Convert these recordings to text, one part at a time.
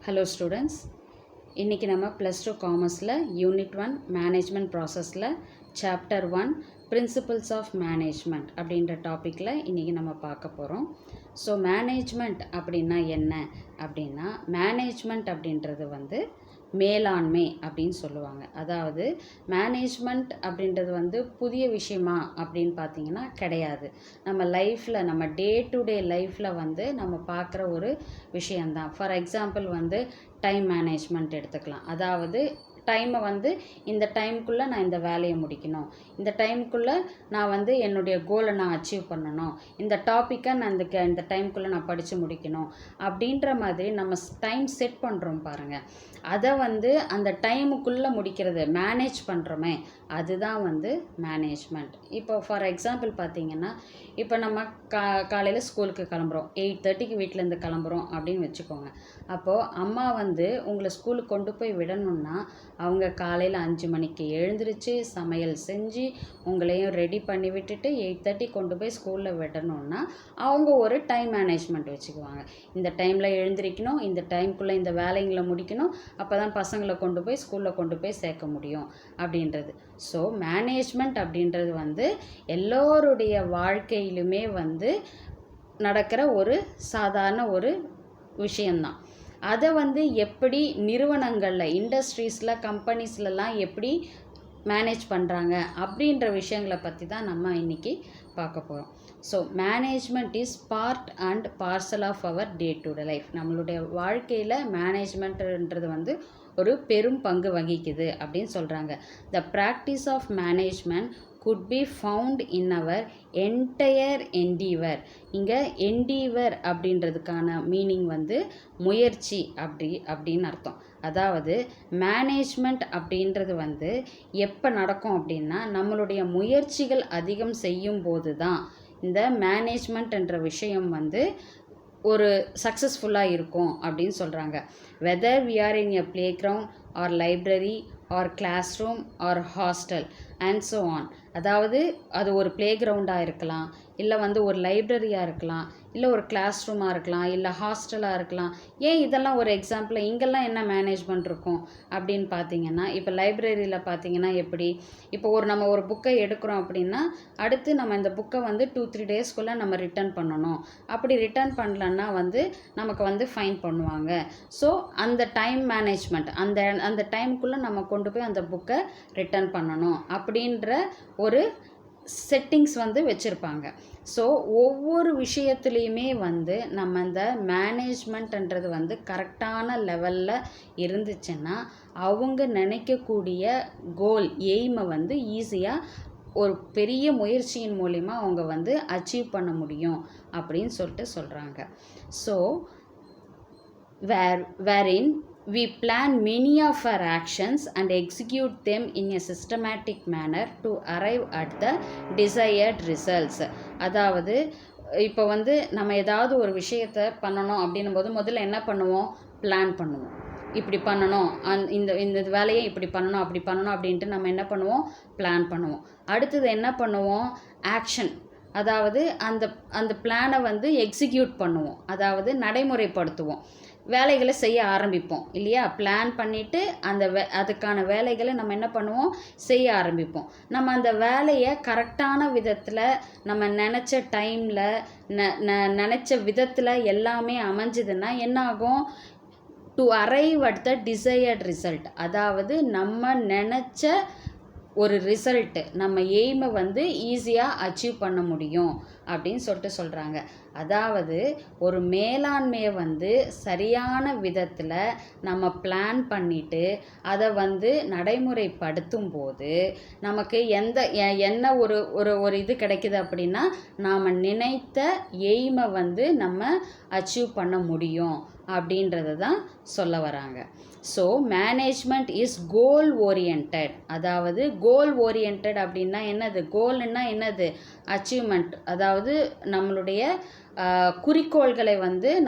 Hello students, இன்றைக்கி நம்ம +2 காமர்ஸில் unit 1 management ப்ராசஸில் சாப்டர் 1 பிரின்சிபல்ஸ் ஆஃப் மேனேஜ்மெண்ட் அப்படின்ற டாப்பிக்கில் இன்றைக்கி நம்ம பார்க்க போகிறோம். ஸோ மேனேஜ்மெண்ட் அப்படின்னா என்ன அப்படின்னா, மேனேஜ்மெண்ட் அப்படின்றது மேலாண்மை அப்படின்னு சொல்லுவாங்க. அதாவது மேனேஜ்மெண்ட் அப்படின்றது புதிய விஷயமா அப்படின்னு பார்த்தீங்கன்னா கிடையாது. நம்ம லைஃப்பில், நம்ம டே டு டே லைஃப்பில் நம்ம பார்க்குற ஒரு விஷயந்தான். ஃபார் எக்ஸாம்பிள் டைம் மேனேஜ்மெண்ட் எடுத்துக்கலாம். அதாவது டைமை இந்த டைமுக்குள்ளே நான் இந்த வேலையை முடிக்கணும், இந்த டைமுக்குள்ளே நான் என்னுடைய கோலை நான் அச்சீவ் பண்ணணும், இந்த டாப்பிக்கை நான் இந்த டைமுக்குள்ளே நான் படித்து முடிக்கணும் அப்படின்ற மாதிரி நம்ம டைம் செட் பண்ணுறோம் பாருங்கள். அதை அந்த டைமுக்குள்ளே முடிக்கிறது, மேனேஜ் பண்ணுறோமே, அதுதான் மேனேஜ்மெண்ட். இப்போ ஃபார் எக்ஸாம்பிள் பார்த்தீங்கன்னா, இப்போ நம்ம காலையில் ஸ்கூலுக்கு கிளம்புறோம், 8:30க்கு வீட்டிலேருந்து கிளம்புறோம் அப்படின்னு வச்சுக்கோங்க. அப்போது அம்மா உங்களை ஸ்கூலுக்கு கொண்டு போய் விடணுன்னா அவங்க காலையில் 5 மணிக்கு எழுந்திரிச்சு சமையல் செஞ்சு உங்களையும் ரெடி பண்ணி விட்டுட்டு 8:30 கொண்டு போய் ஸ்கூலில் விடணுன்னா அவங்க ஒரு டைம் மேனேஜ்மெண்ட் வச்சுக்குவாங்க. இந்த டைமில் எழுந்திரிக்கணும், இந்த டைமுக்குள்ளே இந்த வேலைங்களை முடிக்கணும், அப்போ தான் பசங்களை கொண்டு போய் ஸ்கூலில் கொண்டு போய் சேர்க்க முடியும் அப்படின்றது. ஸோ மேனேஜ்மெண்ட் அப்படின்றது எல்லோருடைய வாழ்க்கையிலுமே நடக்கிற ஒரு சாதாரண ஒரு விஷயந்தான். அதை எப்படி நிறுவனங்களில், இண்டஸ்ட்ரீஸில், கம்பெனிஸ்லலாம் எப்படி மேனேஜ் பண்ணுறாங்க அப்படின்ற விஷயங்களை பற்றி தான் நம்ம இன்றைக்கி பார்க்க போகிறோம். So management is part and parcel of our day to day life. நம்மளுடைய வாழ்க்கையில் மேனேஜ்மெண்ட்ன்றது ஒரு பெரும் பங்கு வகிக்குது அப்படின்னு சொல்கிறாங்க. The practice of management could be found in our entire endeavor. இங்கே endeavor அப்படின்றதுக்கான மீனிங் முயற்சி அப்படின்னு அர்த்தம். அதாவது மேனேஜ்மெண்ட் அப்படின்றது எப்போ நடக்கும் அப்படின்னா, நம்மளுடைய முயற்சிகள் அதிகம் செய்யும் போது தான் இந்த மேனேஜ்மெண்ட் என்ற விஷயம் ஒரு சக்ஸஸ்ஃபுல்லாக இருக்கும் அப்படின்னு சொல்கிறாங்க. Whether we are in a play ground or library or class room or hostel and so on. அதாவது அது ஒரு பிளே கிரவுண்டாக இருக்கலாம், இல்லை ஒரு லைப்ரரியாக இருக்கலாம், இல்லை ஒரு கிளாஸ் ரூமாக இருக்கலாம், இல்லை ஹாஸ்டலாக இருக்கலாம். ஏன் இதெல்லாம் ஒரு எக்ஸாம்பிள், இங்கெல்லாம் என்ன மேனேஜ்மெண்ட் இருக்கும் அப்படின்னு பார்த்தீங்கன்னா, இப்போ லைப்ரரியில் பார்த்தீங்கன்னா எப்படி, இப்போ நம்ம ஒரு புக்கை எடுக்கிறோம் அப்படின்னா அடுத்து நம்ம இந்த புக்கை 2-3 டேஸ்க்குள்ளே நம்ம ரிட்டர்ன் பண்ணணும். அப்படி ரிட்டர்ன் பண்ணலன்னா நமக்கு ஃபைன் பண்ணுவாங்க. ஸோ அந்த டைம் மேனேஜ்மெண்ட், அந்த டைமுக்குள்ளே நம்ம கொண்டு போய் அந்த புக்கை ரிட்டர்ன் பண்ணணும் அப்படின்ற ஒரு செட்டிங்ஸ் வச்சுருப்பாங்க. ஸோ ஒவ்வொரு விஷயத்துலேயுமே நம்ம இந்த மேனேஜ்மெண்ட்ன்றது கரெக்டான லெவலில் இருந்துச்சுன்னா அவங்க நினைக்கக்கூடிய கோல், எய்மை ஈஸியாக ஒரு பெரிய முயற்சியின் மூலிமா அவங்க அச்சீவ் பண்ண முடியும் அப்படின்னு சொல்கிறாங்க. So wherein we plan many of our actions and execute them in a systematic manner to arrive at the desired results. அதாவது இப்போ நம்ம ஏதாவது ஒரு விஷயத்தை பண்ணணும் அப்படின்னும் போது முதல்ல என்ன பண்ணுவோம், பிளான் பண்ணுவோம். இப்படி பண்ணணும், இந்த வேலையை இப்படி பண்ணணும், அப்படி பண்ணணும் அப்படின்ட்டு நம்ம என்ன பண்ணுவோம், பிளான் பண்ணுவோம். அடுத்தது என்ன பண்ணுவோம், ஆக்ஷன். அதாவது அந்த பிளானை எக்ஸிக்யூட் பண்ணுவோம், அதாவது நடைமுறைப்படுத்துவோம், வேலைகளை செய்ய ஆரம்பிப்போம் இல்லையா. பிளான் பண்ணிவிட்டு அதுக்கான வேலைகளை நம்ம என்ன பண்ணுவோம், செய்ய ஆரம்பிப்போம். நம்ம அந்த வேலையை கரெக்டான விதத்தில், நம்ம நினச்ச டைமில், நினச்ச விதத்தில் எல்லாமே அமைஞ்சுதுன்னா என்ன ஆகும், to arrive at the desired result. அதாவது நம்ம நினச்ச ஒரு ரிசல்ட்டு, நம்ம எய்மை ஈஸியாக அச்சீவ் பண்ண முடியும் அப்படின்னு சொல்கிறாங்க. அதாவது ஒரு மேலாண்மையை சரியான விதத்தில் நம்ம பிளான் பண்ணிவிட்டு அதை நடைமுறைப்படுத்தும் போது நமக்கு என்ன ஒரு இது கிடைக்குது அப்படின்னா, நாம் நினைத்த எய்மை நம்ம அச்சீவ் பண்ண முடியும் அப்படின்றது தான் சொல்ல வராங்க. So management is goal oriented. அதாவது கோல் ஓரியன்டட் அப்படின்னா என்னது, கோல்னா என்னது, அச்சீவ்மெண்ட். அதாவது நம்மளுடைய குறிக்கோள்களை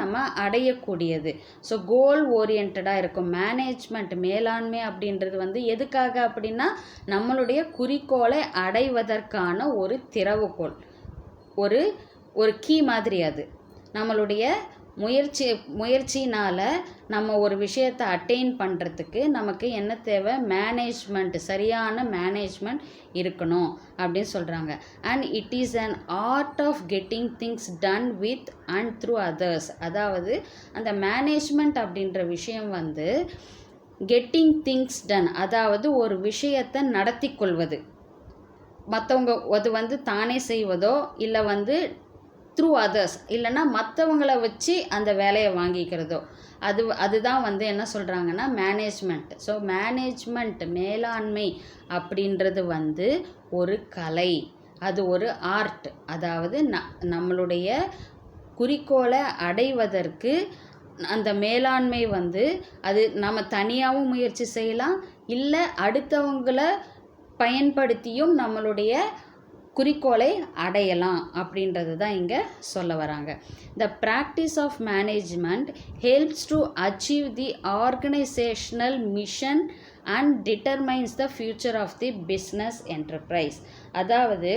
நம்ம அடையக்கூடியது. ஸோ கோல் ஓரியன்டாக இருக்கும் மேனேஜ்மெண்ட், மேலாண்மை அப்படின்றது எதுக்காக அப்படின்னா, நம்மளுடைய குறிக்கோளை அடைவதற்கான ஒரு திறவுகோல், ஒரு கீ மாதிரி. அது நம்மளுடைய முயற்சினால் நம்ம ஒரு விஷயத்தை அட்டைன் பண்ணுறதுக்கு நமக்கு என்ன தேவை? மேனேஜ்மெண்ட், சரியான மேனேஜ்மெண்ட் இருக்கணும் அப்படின்னு சொல்கிறாங்க. And it is an art of getting things done with and through others. அதாவது அந்த மேனேஜ்மெண்ட் அப்படின்ற விஷயம் வந்து கெட்டிங் திங்ஸ் டன், அதாவது ஒரு விஷயத்தை நடத்தி கொள்வது, மற்றவங்க அது வந்து தானே செய்வதோ இல்லை வந்து த்ரூ அதர்ஸ், இல்லைன்னா மற்றவங்கள வச்சு அந்த வேலையை வாங்கிக்கிறதோ, அதுதான் வந்து என்ன சொல்கிறாங்கன்னா மேனேஜ்மெண்ட். ஸோ மேனேஜ்மெண்ட், மேலாண்மை அப்படின்றது வந்து ஒரு கலை, அது ஒரு ஆர்ட். அதாவது நம்மளுடைய குறிக்கோளை அடைவதற்கு அந்த மேலாண்மை வந்து அது நம்ம தனியாகவும் முயற்சி செய்யலாம், இல்லை அடுத்தவங்கள பயன்படுத்தியும் நம்மளுடைய குறிக்கோளை அடையலாம் அப்படின்றது தான் இங்கே சொல்ல வராங்க. The practice of management helps to achieve the organisational mission and determines the future of the business enterprise. அதாவது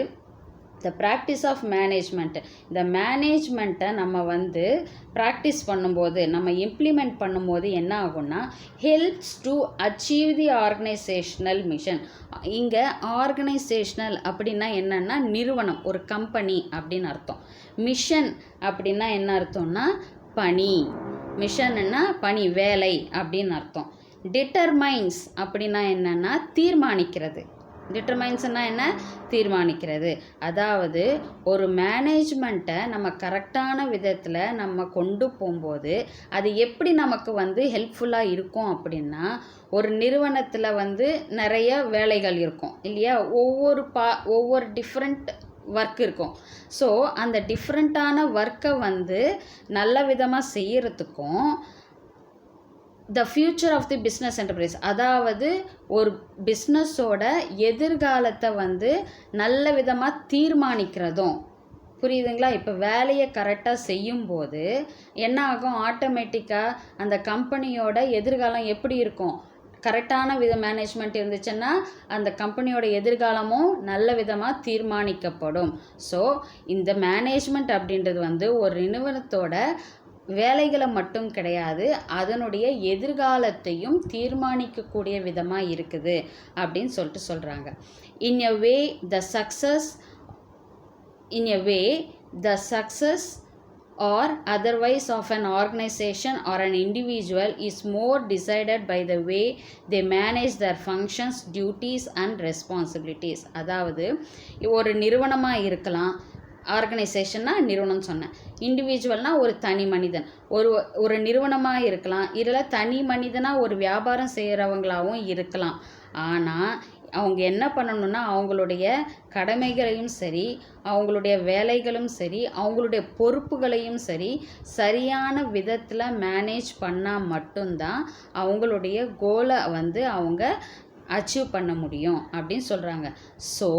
த ப்ராக்டிஸ் ஆஃப் மேனேஜ்மெண்ட், இந்த மேனேஜ்மெண்ட்டை நம்ம வந்து ப்ராக்டிஸ் பண்ணும்போது, நம்ம இம்ப்ளிமெண்ட் பண்ணும்போது என்ன ஆகும்னா helps to achieve the organisational mission. இங்கே ஆர்கனைசேஷனல் அப்படின்னா என்னென்னா நிறுவனம், ஒரு கம்பெனி அப்படின்னு அர்த்தம். மிஷன் அப்படின்னா என்ன அர்த்தம்னா பணி, மிஷன்னா பணி, வேலை அப்படின்னு அர்த்தம். டிட்டர்மைன்ஸ் அப்படின்னா என்னென்னா தீர்மானிக்கிறது. டிட்டர்மைன்ஸ்னால் என்ன? தீர்மானிக்கிறது. அதாவது ஒரு மேனேஜ்மெண்ட்டை நம்ம கரெக்டான விதத்தில் நம்ம கொண்டு போகும்போது அது எப்படி நமக்கு வந்து ஹெல்ப்ஃபுல்லாக இருக்கும் அப்படின்னா, ஒரு நிறுவனத்தில் வந்து நிறைய வேலைகள் இருக்கும் இல்லையா? ஒவ்வொரு டிஃப்ரெண்ட் ஒர்க் இருக்கும். ஸோ அந்த டிஃப்ரெண்ட்டான ஒர்க்கை வந்து நல்ல விதமாக செய்கிறதுக்கும் the future of the business enterprise, அதாவது ஒரு பிஸ்னஸோட எதிர்காலத்தை வந்து நல்ல விதமாக தீர்மானிக்கிறதும், புரியுதுங்களா? இப்போ வேலையை கரெக்டாக செய்யும்போது என்ன ஆகும்? ஆட்டோமேட்டிக்காக அந்த கம்பெனியோட எதிர்காலம் எப்படி இருக்கும்? கரெக்டான மேனேஜ்மெண்ட் இருந்துச்சுன்னா அந்த கம்பெனியோட எதிர்காலமும் நல்ல விதமாக தீர்மானிக்கப்படும். ஸோ இந்த மேனேஜ்மெண்ட் அப்படின்றது வந்து ஒரு நிறுவனத்தோட வேலைகளை மட்டும் கிடையாது, அதனுடைய எதிர்காலத்தையும் தீர்மானிக்கக்கூடிய விதமாக இருக்குது அப்படின்னு சொல்கிறாங்க. In a way the success or otherwise of an organization or an individual is more decided by the way they manage their functions, duties and responsibilities. அதாவது ஒரு நிறுவனமாக இருக்கலாம், ஆர்கனைசேஷன்னா நிறுவனம் சொன்னேன், இண்டிவிஜுவல்னால் ஒரு தனி மனிதன், ஒரு நிறுவனமாக இருக்கலாம், இதில் தனி மனிதனாக ஒரு வியாபாரம் செய்கிறவங்களாகவும் இருக்கலாம். ஆனால் அவங்க என்ன பண்ணணும்னா அவங்களுடைய கடமைகளையும் சரி, அவங்களுடைய வேலைகளும் சரி, அவங்களுடைய பொறுப்புகளையும் சரி சரியான விதத்தில் மேனேஜ் பண்ணால் மட்டும்தான் அவங்களுடைய கோலை வந்து அவங்க அச்சீவ் பண்ண முடியும் அப்படின்னு சொல்கிறாங்க. So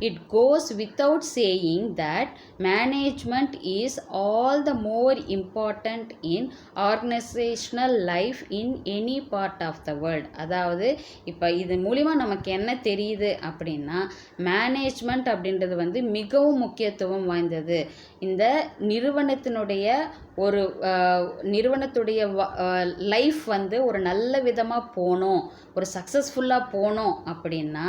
it goes without saying that management is all the more important in organisational life in any part of the world. அதாவது இப்போ இது மூலிமா நமக்கு என்ன தெரியுது அப்படின்னா, மேனேஜ்மெண்ட் அப்படின்றது வந்து மிகவும் முக்கியத்துவம் வாய்ந்தது. இந்த நிறுவனத்துடைய லைஃப் வந்து ஒரு நல்ல விதமாக போகணும், ஒரு சக்ஸஸ்ஃபுல்லாக போகணும் அப்படின்னா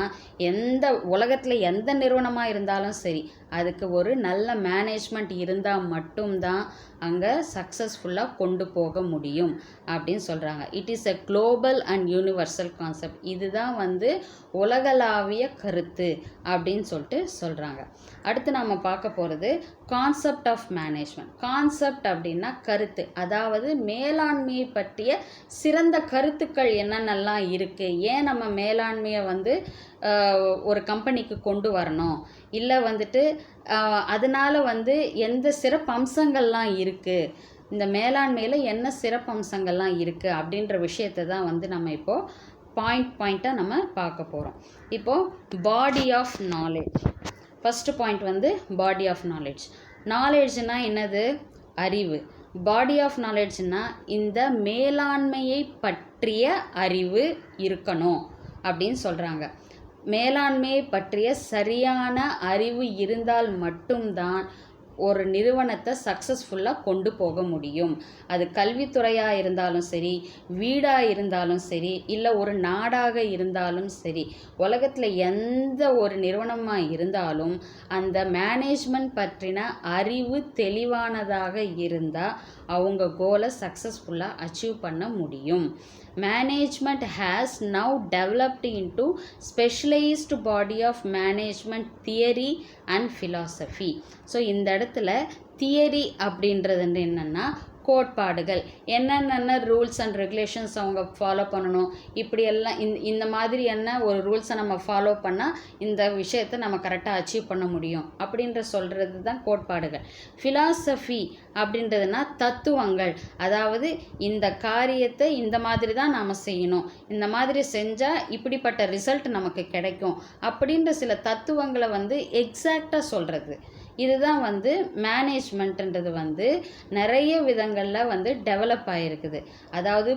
உலகத்தில் எந்த நிறுவனமாக இருந்தாலும் சரி அதுக்கு ஒரு நல்ல மேனேஜ்மெண்ட் இருந்தால் மட்டும்தான் அங்கே சக்ஸஸ்ஃபுல்லாக கொண்டு போக முடியும் அப்படின்னு சொல்கிறாங்க. It is a global and universal concept. இதுதான் வந்து உலகளாவிய கருத்து அப்படின்னு சொல்கிறாங்க. அடுத்து நம்ம பார்க்க போகிறது கான்செப்ட் ஆஃப் மேனேஜ்மெண்ட். கான்செப்ட் அப்படின்னா கருத்து, அதாவது மேலாண்மையை பற்றிய சிறந்த கருத்துக்கள் என்னென்னலாம் இருக்குது, ஏன் நம்ம மேலாண்மையை வந்து ஒரு கம்பெனிக்கு கொண்டு வரணும், இல்லை வந்துட்டு அதனால் வந்து எந்த சிறப்பு அம்சங்கள்லாம் இருக்குது, இந்த மேலாண்மையில் என்ன சிறப்பு அம்சங்கள்லாம் இருக்குது அப்படின்ற விஷயத்தை தான் வந்து நம்ம இப்போது பாயிண்ட்டாக நம்ம பார்க்க போகிறோம். இப்போது body of knowledge. First point வந்து பாடி ஆஃப் நாலேஜ். நாலேஜ்னால் என்னது? அறிவு. பாடி ஆஃப் நாலேஜ்னால் இந்த மேலாண்மையை பற்றிய அறிவு இருக்கணும் அப்படின்னு சொல்கிறாங்க. மேலாண்மையை பற்றிய சரியான அறிவு இருந்தால் மட்டும்தான் ஒரு நிறுவனத்தை சக்ஸஸ்ஃபுல்லாக கொண்டு போக முடியும். அது கல்வித்துறையாக இருந்தாலும் சரி, வீடாக இருந்தாலும் சரி, இல்லை ஒரு நாடாக இருந்தாலும் சரி, உலகத்தில் எந்த ஒரு நிறுவனமாக இருந்தாலும் அந்த மேனேஜ்மெண்ட் பற்றின அறிவு தெளிவானதாக இருந்தால் அவங்க கோலை சக்ஸஸ்ஃபுல்லாக அச்சீவ் பண்ண முடியும். Management has now developed into specialized body of management theory and philosophy. So இந்த இடத்துல தியரி அப்படின்றது என்னென்னா கோட்பாடுகள், என்னென்ன ரூல்ஸ் அண்ட் ரெகுலேஷன்ஸ் அவங்க ஃபாலோ பண்ணணும், இப்படியெல்லாம் இந்த மாதிரி என்ன ஒரு ரூல்ஸை நம்ம ஃபாலோ பண்ணால் இந்த விஷயத்தை நம்ம கரெக்டாக அச்சீவ் பண்ண முடியும் அப்படின்ற சொல்கிறது தான் கோட்பாடுகள். ஃபிலாசபி அப்படின்றதுனா தத்துவங்கள், அதாவது இந்த காரியத்தை இந்த மாதிரி தான் நாம் செய்யணும், இந்த மாதிரி செஞ்சால் இப்படிப்பட்ட ரிசல்ட் நமக்கு கிடைக்கும் அப்படின்ற சில தத்துவங்களை எக்ஸாக்டாக சொல்கிறது. இதுதான் மேனேஜ்மெண்ட்டுன்றது நிறைய விதங்களில் டெவலப் ஆகிருக்குது. அதாவது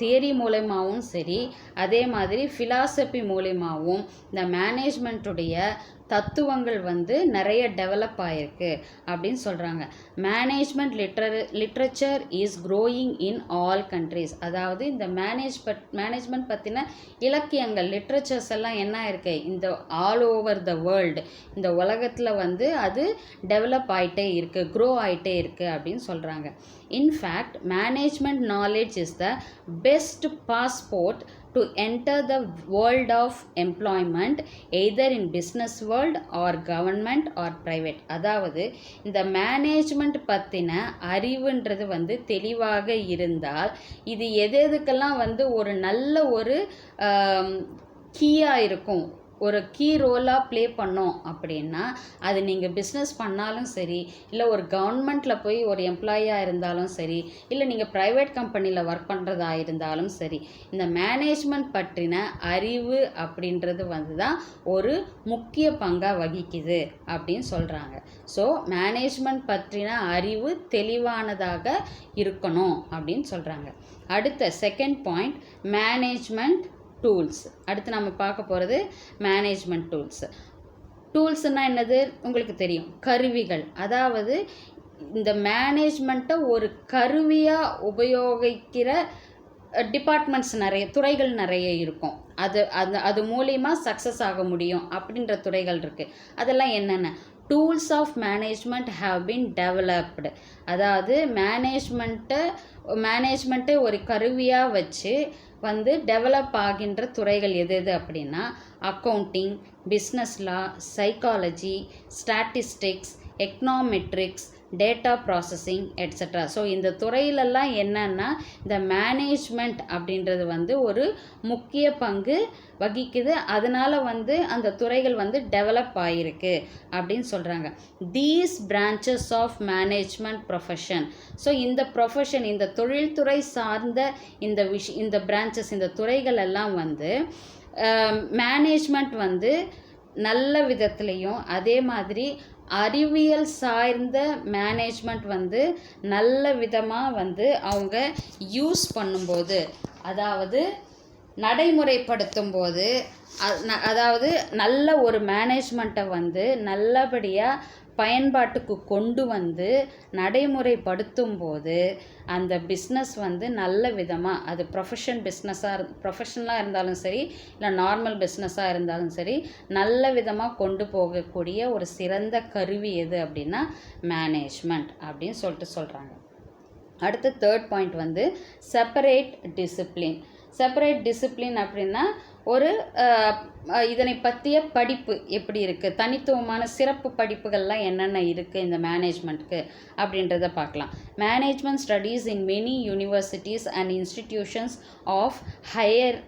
தியரி மூலமாகவும் சரி, அதே மாதிரி ஃபிலாசபி மூலமாகவும் இந்த மேனேஜ்மெண்ட்டுடைய தத்துவங்கள் நிறைய டெவலப் ஆகிருக்கு அப்படின்னு சொல்கிறாங்க. Management literature is growing in all countries. அதாவது இந்த மேனேஜ்மெண்ட் பற்றின இலக்கியங்கள், லிட்ரேச்சர்ஸ் எல்லாம் என்ன இருக்குது, இந்த ஆல் ஓவர் த வேர்ல்டு, இந்த உலகத்தில் அது டெவலப் ஆகிட்டே இருக்குது, க்ரோ ஆகிட்டே இருக்குது அப்படின்னு சொல்கிறாங்க. In fact management knowledge is the best passport to enter the world of employment, either in business world or government or private. அதாவது இந்த மேனேஜ்மெண்ட் பற்றின அறிவுன்றது தெளிவாக இருந்தால் இது எதுக்கெல்லாம் ஒரு நல்ல ஒரு கீயாக இருக்கும், ஒரு கீ ரோலாக ப்ளே பண்ணோம் அப்படின்னா, அது நீங்கள் பிஸ்னஸ் பண்ணாலும் சரி, இல்லை ஒரு கவர்மெண்ட்டில் போய் ஒரு எம்ப்ளாயியாக இருந்தாலும் சரி, இல்லை நீங்கள் ப்ரைவேட் கம்பெனியில் ஒர்க் பண்ணுறதா இருந்தாலும் சரி, இந்த மேனேஜ்மெண்ட் பற்றின அறிவு அப்படின்றது தான் ஒரு முக்கிய பங்காக வகிக்குது அப்படின்னு சொல்கிறாங்க. ஸோ மேனேஜ்மெண்ட் பற்றின அறிவு தெளிவானதாக இருக்கணும் அப்படின்னு சொல்கிறாங்க. அடுத்த செகண்ட் பாயிண்ட், மேனேஜ்மெண்ட் டூல்ஸ். அடுத்து நம்ம பார்க்க போகிறது மேனேஜ்மெண்ட் டூல்ஸ்னால் என்னது உங்களுக்கு தெரியும், கருவிகள். அதாவது இந்த மேனேஜ்மெண்ட்டை ஒரு கருவியாக உபயோகிக்கிற டிபார்ட்மெண்ட்ஸ் நிறைய, துறைகள் நிறைய இருக்கும். அது மூலிமா சக்ஸஸ் ஆக முடியும் அப்படின்ற துறைகள் இருக்குது. அதெல்லாம் என்னென்ன? Tools of management have been developed. அதாவது மேனேஜ்மெண்ட்டை ஒரு கருவியாக வச்சு டெவலப் ஆகின்ற துறைகள் எது அப்படின்னா, accounting, business law, psychology, statistics, econometrics, data processing etcetera. So இந்த துறையிலெல்லாம் என்னென்னா இந்த மேனேஜ்மெண்ட் அப்படின்றது ஒரு முக்கிய பங்கு வகிக்குது. அதனால் அந்த துறைகள் டெவலப் ஆகிருக்கு அப்படின்னு சொல்கிறாங்க. These branches of management profession. So இந்த ப்ரொஃபஷன், இந்த தொழில்துறை சார்ந்த இந்த பிரான்ச்சஸ், இந்த துறைகள் எல்லாம் மேனேஜ்மெண்ட் நல்ல விதத்துலேயும், அதே மாதிரி அறிவியல் சார்ந்த மேனேஜ்மெண்ட் நல்ல விதமாக அவங்க யூஸ் பண்ணும்போது, அதாவது நடைமுறைப்படுத்தும் போது, அதாவது நல்ல ஒரு மேனேஜ்மெண்ட்டை நல்லபடியாக பயன்பாட்டுக்கு கொண்டு நடைமுறைப்படுத்தும் போது அந்த பிஸ்னஸ் நல்ல விதமாக, அது ப்ரொஃபஷனலாக இருந்தாலும் சரி, இல்லை நார்மல் பிஸ்னஸாக இருந்தாலும் சரி, நல்ல விதமாக கொண்டு போகக்கூடிய ஒரு சிறந்த கருவி எது அப்படின்னா மேனேஜ்மெண்ட் அப்படின்னு சொல்கிறாங்க. அடுத்து third point separate discipline. Separate discipline அப்படின்னா ஒரு இதனை பற்றிய படிப்பு எப்படி இருக்குது, தனித்துவமான சிறப்பு படிப்புகள்லாம் என்னென்ன இருக்குது இந்த மேனேஜ்மெண்ட்டுக்கு அப்படின்றத பார்க்கலாம். Management studies in many universities and institutions of higher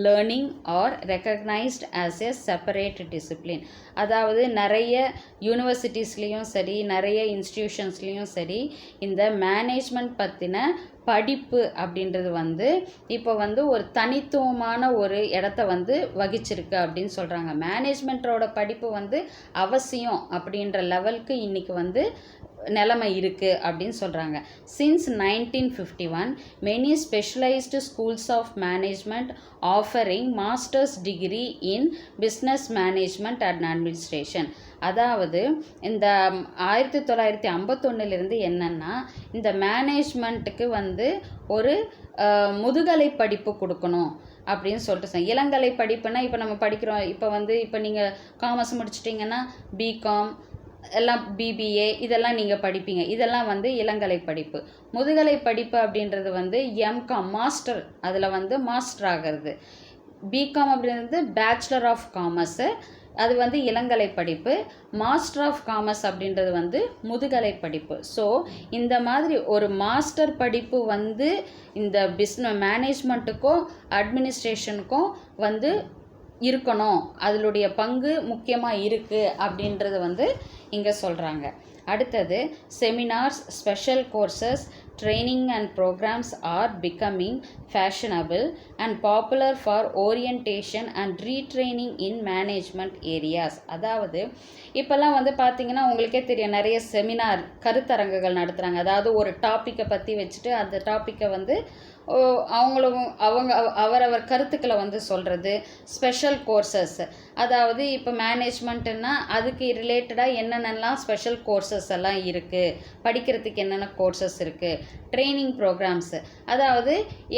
learning are recognised as a separate discipline. அதாவது நிறைய யூனிவர்சிட்டிஸ்லேயும் சரி, நிறைய இன்ஸ்டிடியூஷன்ஸ்லேயும் சரி, இந்த மேனேஜ்மெண்ட் பற்றின படிப்பு அப்படின்றது இப்போ ஒரு தனித்துவமான ஒரு இடத்த வகிச்சிருக்கு அப்படின்னு சொல்கிறாங்க. மேனேஜ்மெண்ட்டோட படிப்பு அவசியம் அப்படின்ற லெவலுக்கு இன்றைக்கி நிலைமை இருக்குது அப்படின்னு சொல்கிறாங்க. Since 1951 many specialised schools of management offering masters degree in business management and administration. அதாவது இந்த 1951 என்னென்னா இந்த மேனேஜ்மெண்ட்டுக்கு வந்து ஒரு முதுகலை படிப்பு கொடுக்கணும் அப்படின்னு சொல்லிட்டு இளங்கலை படிப்புனா இப்போ நம்ம படிக்கிறோம். இப்போ நீங்கள் காமர்ஸ் முடிச்சிட்டிங்கன்னா பிகாம் எல்லாம் பிபிஏ இதெல்லாம் நீங்கள் படிப்பீங்க. இதெல்லாம் வந்து இளங்கலை படிப்பு. முதுகலை படிப்பு அப்படின்றது வந்து எம்காம் மாஸ்டர், அதில் வந்து மாஸ்டர் ஆகிறது. பிகாம் அப்படின்றது பேச்சுலர் ஆஃப் காமர்ஸு, அது வந்து இளங்கலை படிப்பு. மாஸ்டர் ஆஃப் காமர்ஸ் அப்படின்றது வந்து முதுகலை படிப்பு. ஸோ இந்த மாதிரி ஒரு மாஸ்டர் படிப்பு வந்து இந்த மேனேஜ்மெண்ட்டுக்கும் அட்மினிஸ்ட்ரேஷனுக்கும் வந்து இருக்கணும், அதனுடைய பங்கு முக்கியமாக இருக்குது அப்படின்றது வந்து இங்கே சொல்கிறாங்க. அடுத்தது seminars, special courses, training and programmes are becoming fashionable and popular for orientation and retraining in management areas. அதாவது இப்போல்லாம் வந்து பார்த்திங்கன்னா உங்களுக்கே தெரியும், நிறைய செமினார் கருத்தரங்குகள் நடத்துகிறாங்க. அதாவது ஒரு டாப்பிக்கை பற்றி வச்சுட்டு அந்த டாப்பிக்கை வந்து அவரவர் கருத்துக்களை வந்து சொல்கிறது. ஸ்பெஷல் கோர்சஸ், அதாவது இப்போ மேனேஜ்மெண்ட்டுன்னா அதுக்கு ரிலேட்டடாக என்னென்னலாம் ஸ்பெஷல் கோர்சஸ் எல்லாம் இருக்குது, படிக்கிறதுக்கு என்னென்ன கோர்சஸ் இருக்குது. ட்ரைனிங் ப்ரோக்ராம்ஸு, அதாவது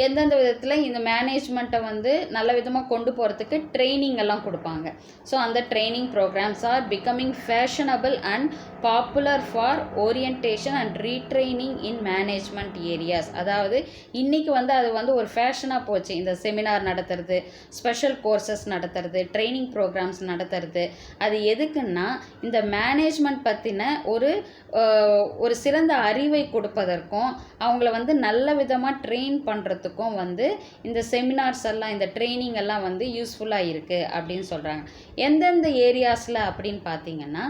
எந்தெந்த விதத்தில் இந்த மேனேஜ்மெண்ட்டை வந்து நல்ல விதமாக கொண்டு போகிறதுக்கு ட்ரைனிங் எல்லாம் கொடுப்பாங்க. ஸோ அந்த training programs are becoming fashionable and popular for orientation and retraining in management areas. அதாவது இன்றைக்கி வந்து அது வந்து ஒரு ஃபேஷனாக போச்சு. இந்த செமினார் நடத்துறது, ஸ்பெஷல் கோர்சஸ் நடத்துறது, ட்ரைனிங் ப்ரோக்ராம்ஸ் நடத்துறது. அது எதுக்குன்னா இந்த மேனேஜ்மெண்ட் பற்றின ஒரு சிறந்த அறிவை கொடுப்பதற்கும் அவங்கள வந்து நல்ல விதமாக ட்ரெயின் பண்ணுறதுக்கும் வந்து இந்த செமினார்ஸ் எல்லாம், இந்த ட்ரைனிங் எல்லாம் வந்து யூஸ்ஃபுல்லாக இருக்குது அப்படின்னு சொல்கிறாங்க. எந்தெந்த ஏரியாஸில் அப்படின்னு பார்த்தீங்கன்னா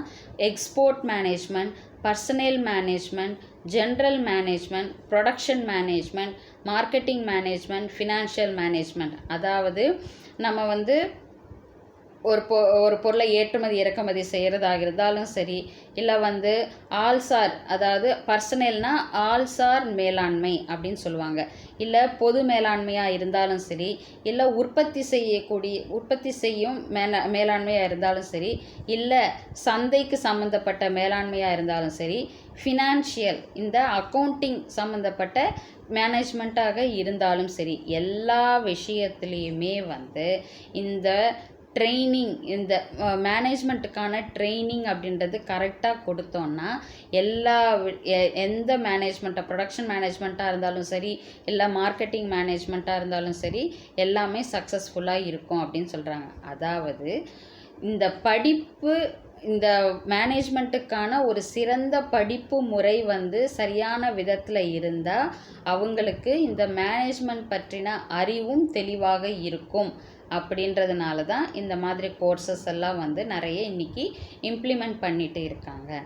export management, personal management, general management, production management, marketing management, financial management. அதாவது நம்ம வந்து ஒரு பொருளை ஏற்றுமதி இறக்குமதி செய்கிறதாக இருந்தாலும் சரி, இல்லை வந்து ஆல்சார், அதாவது பர்சனல்னா ஆல்சார் மேலாண்மை அப்படின்னு சொல்லுவாங்க, இல்லை பொது மேலாண்மையாக இருந்தாலும் சரி, இல்லை உற்பத்தி செய்யும் மேலாண்மையாக இருந்தாலும் சரி, இல்லை சந்தைக்கு சம்மந்தப்பட்ட மேலாண்மையாக இருந்தாலும் சரி, ஃபினான்ஷியல் இந்த அக்கௌண்டிங் சம்மந்தப்பட்ட மேனேஜ்மெண்ட்டாக இருந்தாலும் சரி, எல்லா விஷயத்துலேயுமே வந்து இந்த ட்ரைனிங், இந்த மேனேஜ்மெண்ட்டுக்கான ட்ரைனிங் அப்படின்றது கரெக்டாக கொடுத்தோன்னா எந்த மேனேஜ்மெண்ட்டாக, ப்ரொடக்ஷன் மேனேஜ்மெண்ட்டாக இருந்தாலும் சரி, இல்லை மார்க்கெட்டிங் மேனேஜ்மெண்ட்டாக இருந்தாலும் சரி, எல்லாமே சக்ஸஸ்ஃபுல்லாக இருக்கும் அப்படின்னு சொல்கிறாங்க. அதாவது இந்த மேனேஜ்மெண்ட்டுக்கான ஒரு சிறந்த படிப்பு முறை வந்து சரியான விதத்தில் இருந்தால் அவங்களுக்கு இந்த மேனேஜ்மெண்ட் பற்றின அறிவும் தெளிவாக இருக்கும். அப்படின்றதுனால தான் இந்த மாதிரி கோர்சஸ் எல்லாம் வந்து நிறைய இன்றைக்கி இம்ப்ளிமெண்ட் பண்ணிட்டு இருக்காங்க.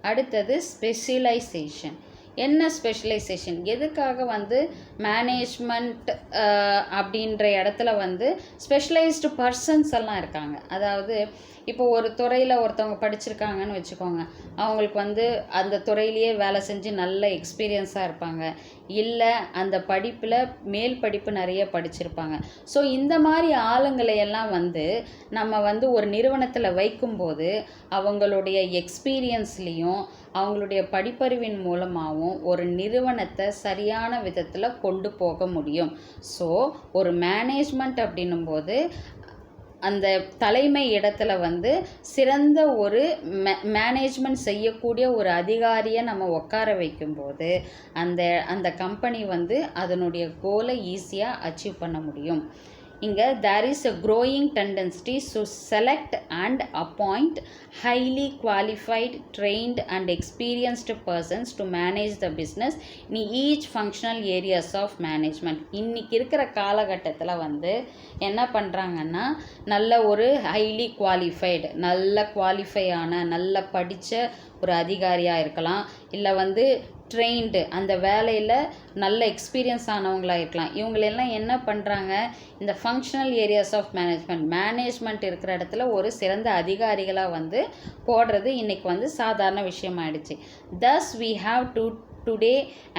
அடுத்தது ஸ்பெஷலைசேஷன். என்ன ஸ்பெஷலைசேஷன், எதுக்காக வந்து மேனேஜ்மெண்ட் அப்படின்ற இடத்துல வந்து ஸ்பெஷலைஸ்டு பர்சன்ஸ் எல்லாம் இருக்காங்க. அதாவது இப்போ ஒரு துறையில் ஒருத்தவங்க படிச்சிருக்காங்கன்னு வச்சுக்கோங்க, அவங்களுக்கு வந்து அந்த துறையிலேயே வேலை செஞ்சு நல்ல எக்ஸ்பீரியன்ஸாக இருப்பாங்க, இல்லை அந்த படிப்பில் மேல் படிப்பு நிறைய படிச்சிருப்பாங்க. ஸோ இந்த மாதிரி ஆளுங்களையெல்லாம் வந்து நம்ம வந்து ஒரு நிறுவனத்தில் வைக்கும்போது அவங்களுடைய எக்ஸ்பீரியன்ஸ்லேயும் அவங்களுடைய படிப்பறிவின் மூலமாகவும் ஒரு நிறுவனத்தை சரியான விதத்தில் கொண்டு போக முடியும். ஸோ ஒரு மேனேஜ்மெண்ட் அப்படின்னும்போது அந்த தலைமை இடத்துல வந்து சிறந்த ஒரு மேனேஜ்மெண்ட் செய்யக்கூடிய ஒரு அதிகாரியை நம்ம உட்கார வைக்கும்போது அந்த கம்பெனி வந்து அதனுடைய கோலை ஈஸியாக அச்சீவ் பண்ண முடியும். இங்கே there is a growing tendency to select and appoint highly qualified, trained and experienced persons to manage the business in each functional areas of management. இன்றைக்கி இருக்கிற காலகட்டத்தில் வந்து என்ன பண்ணுறாங்கன்னா, நல்ல ஒரு ஹைலி குவாலிஃபைடு, நல்ல குவாலிஃபை ஆன, நல்ல படித்த ஒரு அதிகாரியாக இருக்கலாம், இல்லை வந்து ட்ரெயின்டு, அந்த வேலையில் நல்ல எக்ஸ்பீரியன்ஸ் ஆனவங்களாக இருக்கலாம். இவங்களெல்லாம் என்ன பண்ணுறாங்க, இந்த ஃபங்க்ஷனல் ஏரியாஸ் ஆஃப் மேனேஜ்மெண்ட் இருக்கிற இடத்துல ஒரு சிறந்த அதிகாரிகளாக வந்து போடுறது இன்றைக்கி வந்து சாதாரண விஷயமாயிடுச்சு. Thus we have today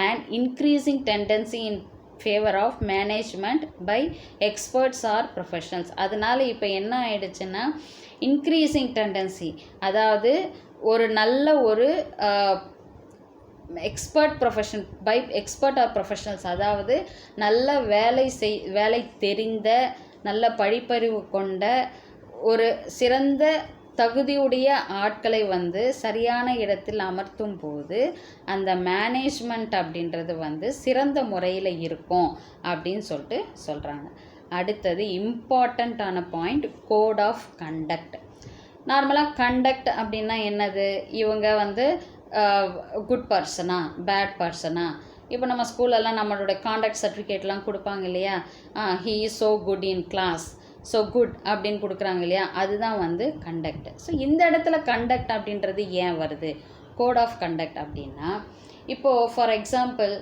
an increasing tendency in favor of management by experts or professionals. அதனால் இப்போ என்ன ஆயிடுச்சுன்னா இன்க்ரீசிங் டெண்டன்சி, அதாவது ஒரு நல்ல ஒரு எக்ஸ்பர்ட் ஆர் ப்ரொஃபஷனல்ஸ், அதாவது நல்ல வேலை தெரிந்த நல்ல படிப்பறிவு கொண்ட ஒரு சிறந்த தகுதியுடைய ஆட்களை வந்து சரியான இடத்தில் அமர்த்தும் போது அந்த மேனேஜ்மெண்ட் அப்படின்றது வந்து சிறந்த முறையில் இருக்கும் அப்படின்னு சொல்கிறாங்க. அடுத்தது இம்பார்ட்டண்ட்டான பாயிண்ட், கோட் ஆஃப் கண்டக்ட். நார்மலாக கண்டக்ட் அப்படின்னா என்னது, இவங்க வந்து குட் பர்சனா பேட் பர்சனா. இப்போ நம்ம ஸ்கூலெல்லாம் நம்மளோட காண்டக்ட் சர்டிஃபிகேட்லாம் கொடுப்பாங்க இல்லையா, he is so good in class, so good அப்படின்னு கொடுக்குறாங்க இல்லையா, அதுதான் வந்து கண்டக்ட். ஸோ இந்த இடத்துல கண்டக்ட் அப்படின்றது ஏன் வருது, கோட் ஆஃப் கண்டக்ட் அப்படின்னா, இப்போது ஃபார் எக்ஸாம்பிள்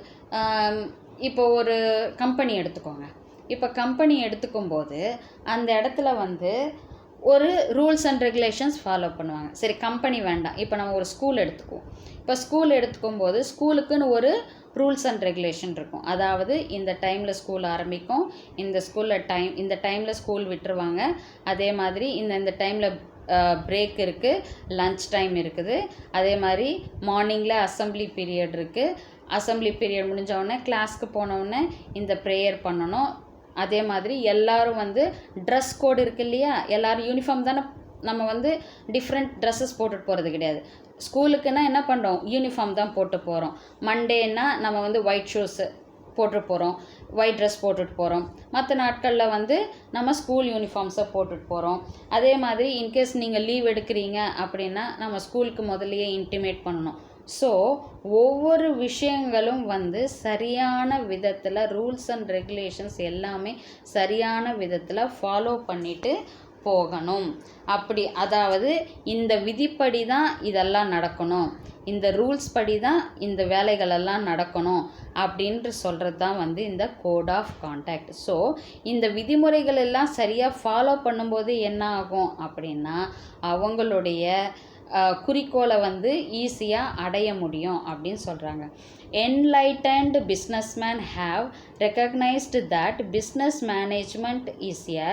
இப்போ ஒரு கம்பெனி எடுத்துக்கோங்க. இப்போ கம்பெனி எடுத்துக்கும்போது அந்த இடத்துல வந்து ஒரு ரூல்ஸ் அண்ட் ரெகுலேஷன்ஸ் ஃபாலோ பண்ணுவாங்க. சரி, கம்பெனி வேண்டாம், இப்போ நம்ம ஒரு ஸ்கூல் எடுத்துக்குவோம். இப்போ ஸ்கூல் எடுத்துக்கும்போது ஸ்கூலுக்குன்னு ஒரு ரூல்ஸ் அண்ட் ரெகுலேஷன் இருக்கும். அதாவது இந்த டைமில் ஸ்கூல் ஆரம்பிக்கும், இந்த டைமில் ஸ்கூல் விட்டுருவாங்க, அதே மாதிரி இந்த டைமில் பிரேக் இருக்குது, லன்ச் டைம் இருக்குது, அதே மாதிரி மார்னிங்கில் அசம்பிளி பீரியட் இருக்குது, அசம்பிளி பீரியட் முடிஞ்சவுடனே கிளாஸ்க்கு போனவுடனே இந்த ப்ரேயர் பண்ணணும். அதே மாதிரி எல்லோரும் வந்து ட்ரெஸ் கோடு இருக்குது இல்லையா, எல்லோரும் யூனிஃபார்ம் தானே, நம்ம வந்து டிஃப்ரெண்ட் ட்ரெஸ்ஸஸ் போட்டுட்டு போகிறது கிடையாது. ஸ்கூலுக்குன்னா என்ன பண்ணுறோம், யூனிஃபார்ம் தான் போட்டு போகிறோம். மண்டேன்னா நம்ம வந்து ஒயிட் ஷூஸு போட்டு போகிறோம், ஒயிட் ட்ரெஸ் போட்டுட்டு போகிறோம். மற்ற நாட்களில் வந்து நம்ம ஸ்கூல் யூனிஃபார்ம்ஸை போட்டுட்டு போகிறோம். அதே மாதிரி இன்கேஸ் நீங்கள் லீவ் எடுக்கிறீங்க அப்படின்னா நம்ம ஸ்கூலுக்கு முதல்லையே இன்டிமேட் பண்ணணும். ஸோ ஒவ்வொரு விஷயங்களும் வந்து சரியான விதத்தில் ரூல்ஸ் அண்ட் ரெகுலேஷன்ஸ் எல்லாமே சரியான விதத்தில் ஃபாலோ பண்ணிவிட்டு போகணும். அதாவது இந்த விதிப்படி தான் இதெல்லாம் நடக்கணும், இந்த ரூல்ஸ் படி தான் இந்த வேலைகளெல்லாம் நடக்கணும் அப்படின்ட்டு சொல்கிறது தான் வந்து இந்த கோட் ஆஃப் கான்டாக்ட். ஸோ இந்த விதிமுறைகள் எல்லாம் சரியாக ஃபாலோ பண்ணும்போது என்ன ஆகும் அப்படின்னா அவங்களுடைய குறிக்கோளை வந்து ஈஸியாக அடைய முடியும் அப்படின்னு சொல்கிறாங்க. Enlightened businessmen have recognized that business management is a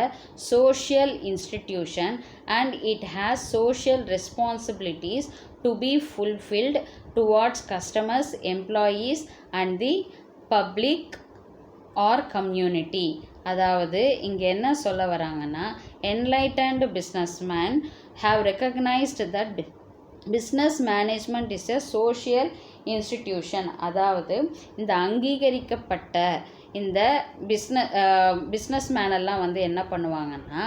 social institution and it has social responsibilities to be fulfilled towards customers, employees and the public or community. அதாவது இங்கே என்ன சொல்ல வராங்கன்னா, enlightened businessmen have recognized that business management is a social institution. அதாவது இந்த அங்கீகரிக்கப்பட்ட இந்த business மேனெல்லாம் வந்து என்ன பண்ணுவாங்கன்னா,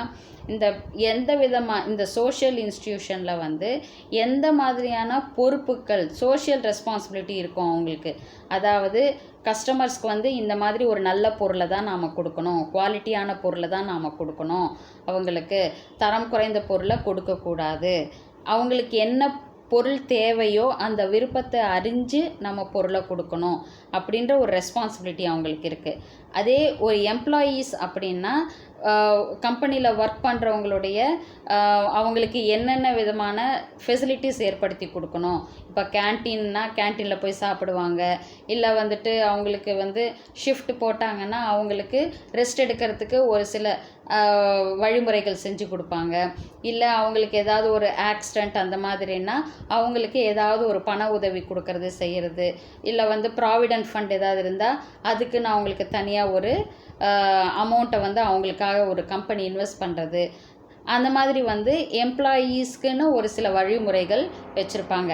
இந்த சோஷியல் இன்ஸ்டிடியூஷனில் வந்து எந்த மாதிரியான பொறுப்புகள், சோஷியல் ரெஸ்பான்சிபிலிட்டி இருக்கும் அவங்களுக்கு. அதாவது கஸ்டமர்ஸ்க்கு வந்து இந்த மாதிரி ஒரு நல்ல பொருளை தான் நாம் கொடுக்கணும், குவாலிட்டியான பொருளை தான் நாம் கொடுக்கணும், அவங்களுக்கு தரம் குறைந்த பொருளை கொடுக்கக்கூடாது, அவங்களுக்கு என்ன பொருள் தேவையோ அந்த விருப்பத்தை அறிஞ்சு நம்ம பொருளை கொடுக்கணும் அப்படின்ற ஒரு ரெஸ்பான்சிபிலிட்டி அவங்களுக்கு இருக்குது. அதே ஒரு எம்ப்ளாயீஸ் அப்படின்னா கம்பெனியில் ஒர்க் பண்ணுறவங்களுடைய அவங்களுக்கு என்னென்ன விதமான ஃபெசிலிட்டிஸ் ஏற்படுத்தி கொடுக்கணும். இப்போ கேன்டீனில் போய் சாப்பிடுவாங்க, இல்லை வந்துட்டு அவங்களுக்கு வந்து ஷிஃப்ட் போட்டாங்கன்னா அவங்களுக்கு ரெஸ்ட் எடுக்கிறதுக்கு ஒரு சில வழிமுறைகள் செஞ்சு கொடுப்பாங்க. இல்லை அவங்களுக்கு ஏதாவது ஒரு ஆக்சிடெண்ட் அந்த மாதிரின்னா அவங்களுக்கு ஏதாவது ஒரு பண உதவி கொடுக்கறது செய்கிறது. இல்லை வந்து ப்ராவிடென்ட் ஃபண்ட் ஏதாவது இருந்தால் அதுக்குன்னு அவங்களுக்கு தனியாக ஒரு அமௌண்ட்டை வந்து அவங்களுக்காக ஒரு கம்பெனி இன்வெஸ்ட் பண்ணுறது. அந்த மாதிரி வந்து எம்ப்ளாயீஸ்க்குன்னு ஒரு சில வழிமுறைகள் வச்சுருப்பாங்க.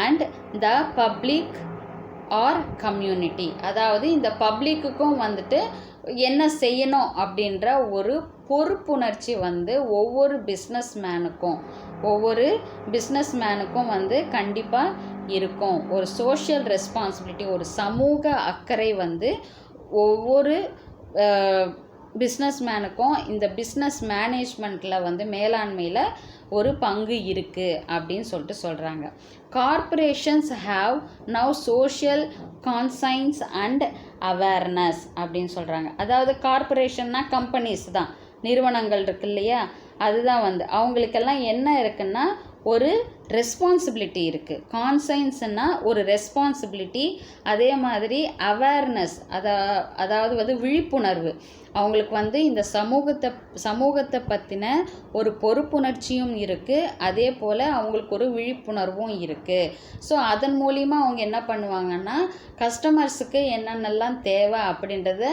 And the public or community, அதாவது இந்த பப்ளிக்குக்கும் வந்துட்டு என்ன செய்யணும் அப்படின்ற ஒரு பொறுப்புணர்ச்சி வந்து ஒவ்வொரு பிஸ்னஸ் மேனுக்கும் வந்து கண்டிப்பாக இருக்கும். ஒரு சோஷியல் ரெஸ்பான்சிபிலிட்டி, ஒரு சமூக அக்கறை வந்து ஒவ்வொரு பிஸ்னஸ் மேனுக்கும் இந்த பிஸ்னஸ் மேனேஜ்மெண்ட்டில் வந்து மேலாண்மையில் ஒரு பங்கு இருக்குது அப்படின்னு சொல்லிட்டு சொல்கிறாங்க. Corporations have now social conscience and awareness அப்படின்னு சொல்கிறாங்க. அதாவது கார்ப்பரேஷன்னா கம்பெனிஸ் தான், நிறுவனங்கள் இருக்கு இல்லையா, அதுதான் வந்து அவங்களுக்கெல்லாம் என்ன இருக்குன்னா ஒரு ரெஸ்பான்சிபிலிட்டி இருக்குது. கான்சைன்ஸ்னால் ஒரு ரெஸ்பான்சிபிலிட்டி, அதே மாதிரி அவேர்னஸ் அதாவது வந்து விழிப்புணர்வு. அவங்களுக்கு வந்து இந்த சமூகத்தை பற்றின ஒரு பொறுப்புணர்ச்சியும் இருக்குது, அதே போல் அவங்களுக்கு ஒரு விழிப்புணர்வும் இருக்குது. ஸோ அதன் மூலிமா அவங்க என்ன பண்ணுவாங்கன்னா கஸ்டமர்ஸுக்கு என்னென்னலாம் தேவை அப்படின்றத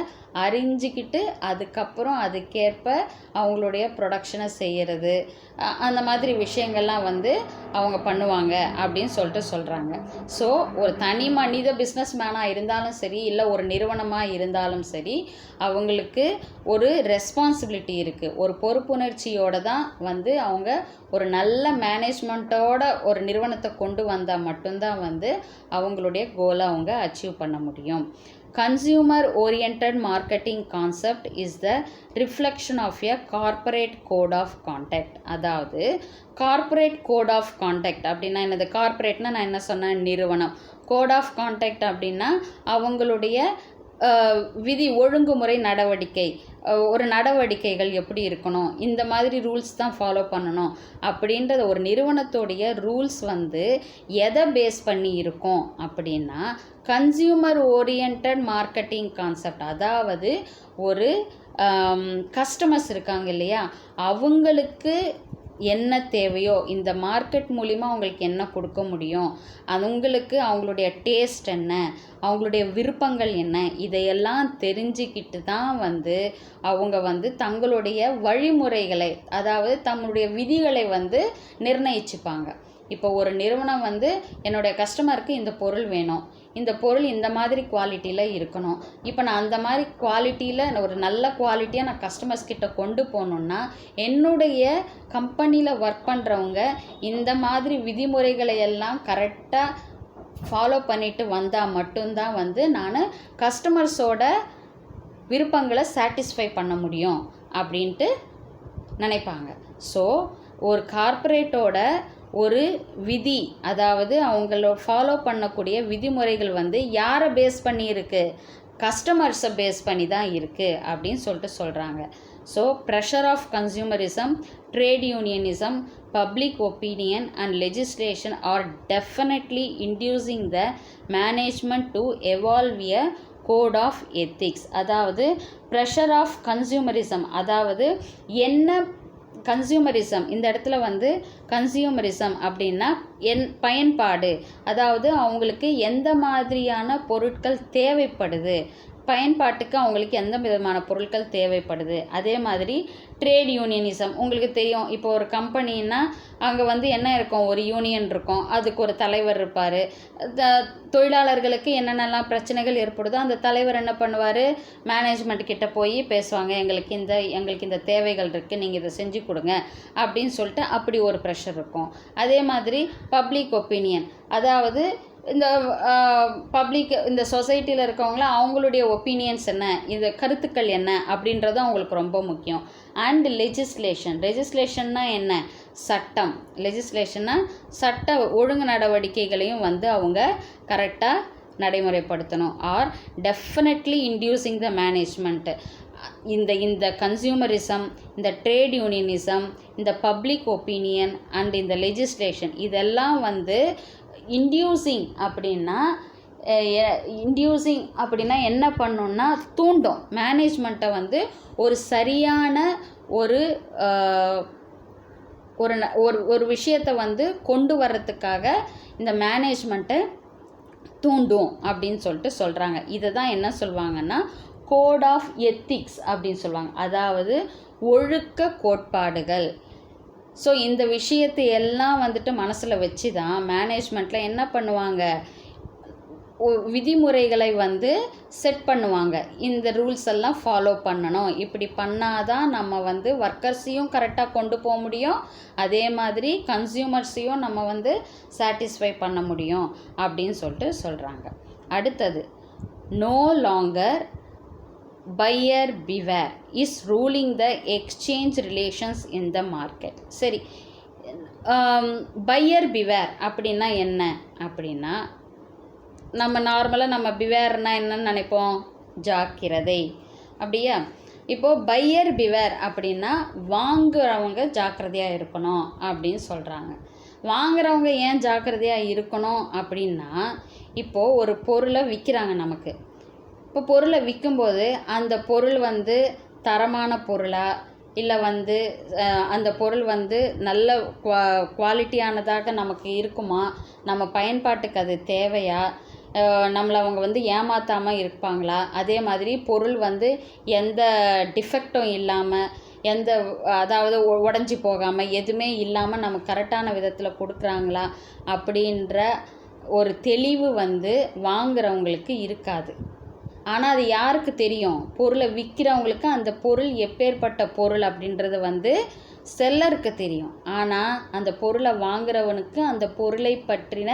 அறிஞ்சிக்கிட்டு அதுக்கப்புறம் அதுக்கேற்ப அவங்களுடைய ப்ரொடக்ஷனை செய்கிறது, அந்த மாதிரி விஷயங்கள்லாம் வந்து அவங்க பண்ணுவாங்க அப்படின்னு சொல்லிட்டு சொல்கிறாங்க. ஸோ ஒரு தனி மனித பிஸ்னஸ் மேனாக இருந்தாலும் சரி, இல்லை ஒரு நிறுவனமாக இருந்தாலும் சரி, அவங்களுக்கு ஒரு ரெஸ்பான்சிபிலிட்டி இருக்குது, ஒரு பொறுப்புணர்ச்சியோடு தான் வந்து அவங்க ஒரு நல்ல மேனேஜ்மெண்ட்டோட ஒரு நிறுவனத்தை கொண்டு வந்தால் மட்டும்தான் வந்து அவங்களுடைய கோலை அவங்க அச்சீவ் பண்ண முடியும். Consumer oriented marketing concept is the reflection of a corporate code of conduct. அதாவது corporate code of conduct அப்படின்னா என்னது? கார்ப்பரேட்னா நான் என்ன சொன்னேன், நிறுவனம். கோட் ஆஃப் கான்டாக்ட் அப்படின்னா அவங்களுடைய விதி ஒழுங்குமுறை நடவடிக்கை, ஒரு நடவடிக்கைகள் எப்படி இருக்கணும், இந்த மாதிரி ரூல்ஸ் தான் ஃபாலோ பண்ணணும் அப்படின்றத ஒரு நிறுவனத்தோடைய ரூல்ஸ் வந்து எதை பேஸ் பண்ணி இருக்கும் அப்படின்னா கன்சியூமர் ஓரியன்ட் மார்க்கெட்டிங் கான்செப்ட். அதாவது ஒரு கஸ்டமர்ஸ் இருக்காங்க இல்லையா, அவங்களுக்கு என்ன தேவையோ, இந்த மார்க்கெட் மூலிமா அவங்களுக்கு என்ன கொடுக்க முடியும், அவங்களுக்கு அவங்களுடைய டேஸ்ட் என்ன, அவங்களுடைய விருப்பங்கள் என்ன, இதையெல்லாம் தெரிஞ்சுக்கிட்டு தான் வந்து அவங்க வந்து தங்களுடைய வழிமுறைகளை, அதாவது தங்களுடைய விதிகளை வந்து நிர்ணயிச்சுப்பாங்க. இப்போ ஒரு நிறுவனம் வந்து என்னுடைய கஸ்டமருக்கு இந்த பொருள் வேணும், இந்த பொருள் இந்த மாதிரி குவாலிட்டியில் இருக்கணும், இப்போ நான் அந்த மாதிரி குவாலிட்டியில் ஒரு நல்ல குவாலிட்டியாக நான் கஸ்டமர்ஸ் கிட்ட கொண்டு போகணுன்னா என்னுடைய கம்பெனியில் ஒர்க் பண்ணுறவங்க இந்த மாதிரி விதிமுறைகளை எல்லாம் கரெக்டாக ஃபாலோ பண்ணிட்டு வந்தால் மட்டும்தான் வந்து நான் கஸ்டமர்ஸோட விருப்பங்களை சாட்டிஸ்ஃபை பண்ண முடியும் அப்படின்ட்டு நினைப்பாங்க. ஸோ ஒரு கார்ப்பரேட்டோட ஒரு விதி, அதாவது அவங்கள ஃபாலோ பண்ணக்கூடிய விதிமுறைகள் வந்து யாரை பேஸ் பண்ணி இருக்குது, கஸ்டமர்ஸை பேஸ் பண்ணி தான் இருக்குது அப்படின்னு சொல்லிட்டு சொல்கிறாங்க. So pressure of consumerism, trade unionism, public opinion and legislation are definitely inducing the management to evolve a code of ethics. அதாவது ப்ரெஷர் ஆஃப் கன்சியூமரிசம், அதாவது என்ன கன்சியூமரிசம், இந்த இடத்துல வந்து கன்சியூமரிசம் அப்படின்னா பயன்பாடு, அதாவது அவங்களுக்கு எந்த மாதிரியான பொருட்கள் தேவைப்படுது, பயன்பாட்டுக்கு அவங்களுக்கு எந்த விதமான பொருட்கள் தேவைப்படுது. அதே மாதிரி ட்ரேட் யூனியனிசம், உங்களுக்கு தெரியும், இப்போ ஒரு கம்பெனின்னா அங்கே வந்து என்ன இருக்கும், ஒரு யூனியன் இருக்கும், அதுக்கு ஒரு தலைவர் இருப்பார். தொழிலாளர்களுக்கு என்னென்னலாம் பிரச்சனைகள் ஏற்படுதோ அந்த தலைவர் என்ன பண்ணுவார், மேனேஜ்மெண்ட் கிட்ட போய் பேசுவாங்க, எங்களுக்கு இந்த தேவைகள் இருக்குது, நீங்கள் இதை செஞ்சு கொடுங்க அப்படின்னு சொல்லிட்டு அப்படி ஒரு ப்ரெஷர் இருக்கும். அதே மாதிரி பப்ளிக் ஒப்பீனியன், அதாவது இந்த பப்ளிக், இந்த சொசைட்டியில் இருக்கவங்கள அவங்களுடைய ஒப்பீனியன்ஸ் என்ன, இந்த கருத்துக்கள் என்ன அப்படின்றது அவங்களுக்கு ரொம்ப முக்கியம். அண்ட் லெஜிஸ்லேஷன்னா என்ன, சட்டம். லெஜிஸ்லேஷன்னா சட்ட ஒழுங்கு நடவடிக்கைகளையும் வந்து அவங்க கரெக்டாக நடைமுறைப்படுத்தணும். Are definitely inducing the management. இந்த கன்சியூமரிசம், இந்த ட்ரேட் யூனியனிசம், இந்த பப்ளிக் ஒப்பீனியன் அண்ட் இந்த லெஜிஸ்லேஷன், இதெல்லாம் வந்து இன்டியூசிங் அப்படின்னா என்ன பண்ணுன்னா தூண்டும், மேனேஜ்மெண்ட்டை வந்து ஒரு சரியான ஒரு விஷயத்தை வந்து கொண்டு வர்றதுக்காக இந்த மேனேஜ்மெண்ட்டை தூண்டும் அப்படின்னு சொல்லிட்டு சொல்கிறாங்க. இதை தான் என்ன சொல்லுவாங்கன்னா கோட் ஆஃப் எத்திக்ஸ் அப்படின்னு சொல்லுவாங்க, அதாவது ஒழுக்க கோட்பாடுகள். ஸோ இந்த விஷயத்தை எல்லாம் வந்துட்டு மனசில் வச்சு தான் மேனேஜ்மெண்ட்டில் என்ன பண்ணுவாங்க, விதிமுறைகளை வந்து செட் பண்ணுவாங்க. இந்த ரூல்ஸ் எல்லாம் ஃபாலோ பண்ணணும், இப்படி பண்ணாதான் நம்ம வந்து ஒர்க்கர்ஸையும் கரெக்டாக கொண்டு போக முடியும், அதே மாதிரி கன்சியூமர்ஸையும் நம்ம வந்து சாட்டிஸ்ஃபை பண்ண முடியும் அப்படின்னு சொல்லிட்டு சொல்கிறாங்க. அடுத்தது, no longer buyer beware is ruling the exchange relations in the market. சரி, buyer beware அப்படின்னா என்ன அப்படின்னா, நம்ம நார்மலாக நம்ம பிவேர்னா என்னன்னு நினைப்போம், ஜாக்கிரதை அப்படியா. இப்போது பையர் பிவேர் அப்படின்னா வாங்குறவங்க ஜாக்கிரதையாக இருக்கணும் அப்படின்னு சொல்கிறாங்க. வாங்குறவங்க ஏன் ஜாக்கிரதையாக இருக்கணும் அப்படின்னா, இப்போது ஒரு பொருளை விற்கிறாங்க நமக்கு. இப்போ பொருளை விற்கும்போது அந்த பொருள் வந்து தரமான பொருளா இல்லை வந்து அந்த பொருள் வந்து நல்ல குவாலிட்டியானதாக நமக்கு இருக்குமா, நம்ம பயன்பாட்டுக்கு அது தேவையா, நம்மளை அவங்க வந்து ஏமாற்றாமல் இருப்பாங்களா, அதே மாதிரி பொருள் வந்து எந்த டிஃபெக்டும் இல்லாமல் அதாவது உடஞ்சி போகாமல் எதுவுமே இல்லாமல் நமக்கு கரெக்டான விதத்தில் கொடுக்குறாங்களா அப்படின்ற ஒரு தெளிவு வந்து வாங்குறவங்களுக்கு இருக்காது. ஆனால் அது யாருக்கு தெரியும், பொருளை விற்கிறவங்களுக்கு அந்த பொருள் எப்பேற்பட்ட பொருள் அப்படின்றது வந்து செல்லருக்கு தெரியும். ஆனால் அந்த பொருளை வாங்குறவனுக்கு அந்த பொருளை பற்றின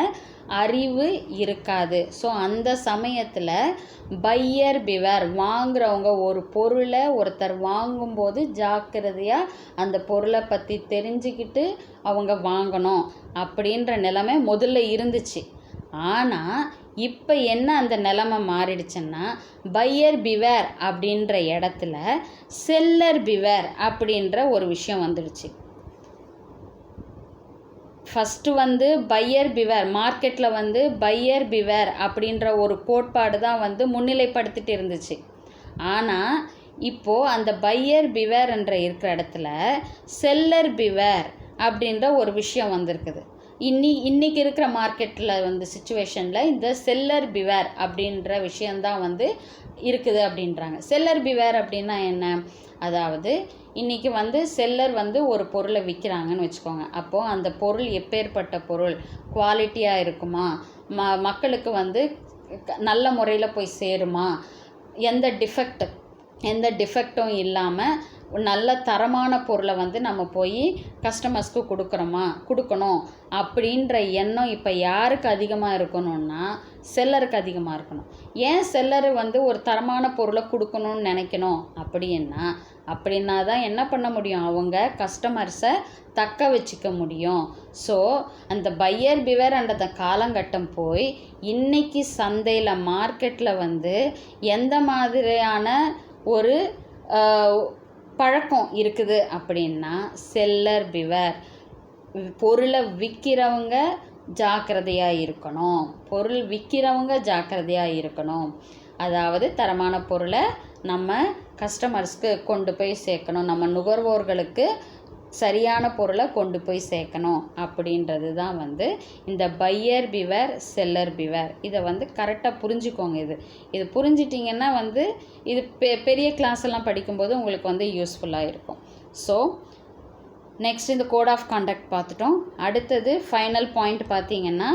அறிவு இருக்காது. ஸோ அந்த சமயத்தில் பையர் பிவேர், வாங்குறவங்க ஒரு பொருளை ஒருத்தர் வாங்கும்போது ஜாக்கிரதையாக அந்த பொருளை பற்றி தெரிஞ்சுக்கிட்டு அவங்க வாங்கணும் அப்படின்ற நிலைமை முதல்ல இருந்துச்சு. ஆனால் இப்போ என்ன அந்த நிலைமை மாறிடுச்சுன்னா, பையர் பிவேர் அப்படின்ற இடத்துல செல்லர் பிவேர் அப்படின்ற ஒரு விஷயம் வந்துடுச்சு. ஃபஸ்ட்டு வந்து பையர் பிவேர், மார்க்கெட்டில் வந்து பையர் பிவேர் அப்படின்ற ஒரு கோட்பாடு தான் வந்து முன்னிலைப்படுத்திட்டு இருந்துச்சு. ஆனால் இப்போது அந்த பையர் பிவேர் என்ற இருக்கிற இடத்துல செல்லர் பிவேர் அப்படின்ற ஒரு விஷயம் வந்திருக்குது. இன்றைக்கி இருக்கிற மார்க்கெட்டில் வந்து சிச்சுவேஷனில் இந்த செல்லர் பிவேர் அப்படின்ற விஷயந்தான் வந்து இருக்குது அப்படின்றாங்க. செல்லர் பிவேர் அப்படின்னா என்ன, அதாவது இன்றைக்கி வந்து செல்லர் வந்து ஒரு பொருளை விற்கிறாங்கன்னு வச்சுக்கோங்க. அப்போது அந்த பொருள் எப்பேற்பட்ட பொருள், குவாலிட்டியாக இருக்குமா, மக்களுக்கு வந்து நல்ல முறையில் போய் சேருமா, எந்த டிஃபெக்டும் இல்லாமல் நல்ல தரமான பொருளை வந்து நம்ம போய் கஸ்டமர்ஸ்க்கு கொடுக்கணும் அப்படின்ற எண்ணம் இப்போ யாருக்கு அதிகமாக இருக்கணும்னா செல்லருக்கு அதிகமாக இருக்கணும். ஏன் செல்லரு வந்து ஒரு தரமான பொருளை கொடுக்கணும்னு நினைக்கணும் அப்படின்னா தான் என்ன பண்ண முடியும், அவங்க கஸ்டமர்ஸை தக்க வச்சுக்க முடியும். ஸோ அந்த பையர் பிவேர் அந்த காலகட்டம் போய் இன்றைக்கி சந்தையில் மார்க்கெட்டில் வந்து எந்த மாதிரியான ஒரு பழக்கம் இருக்குது அப்படின்னா, செல்லர் பிவேர், பொருளை விற்கிறவங்க ஜாக்கிரதையாக இருக்கணும். அதாவது தரமான பொருளை நம்ம கஸ்டமர்ஸ்க்கு கொண்டு போய் சேர்க்கணும், நம்ம நுகர்வோர்களுக்கு சரியான பொருளை கொண்டு போய் சேர்க்கணும் அப்படின்றது தான் வந்து இந்த பையர் பிவேர் செல்லர் பிவேர். இதை வந்து கரெக்டாக புரிஞ்சுக்கோங்க. இது புரிஞ்சிட்டிங்கன்னா வந்து இது பெரிய கிளாஸ் எல்லாம் படிக்கும்போது உங்களுக்கு வந்து யூஸ்ஃபுல்லாக இருக்கும். ஸோ நெக்ஸ்ட் இந்த கோட் ஆஃப் கான்டக்ட் பார்த்துட்டோம். அடுத்தது ஃபைனல் பாயிண்ட் பார்த்திங்கன்னா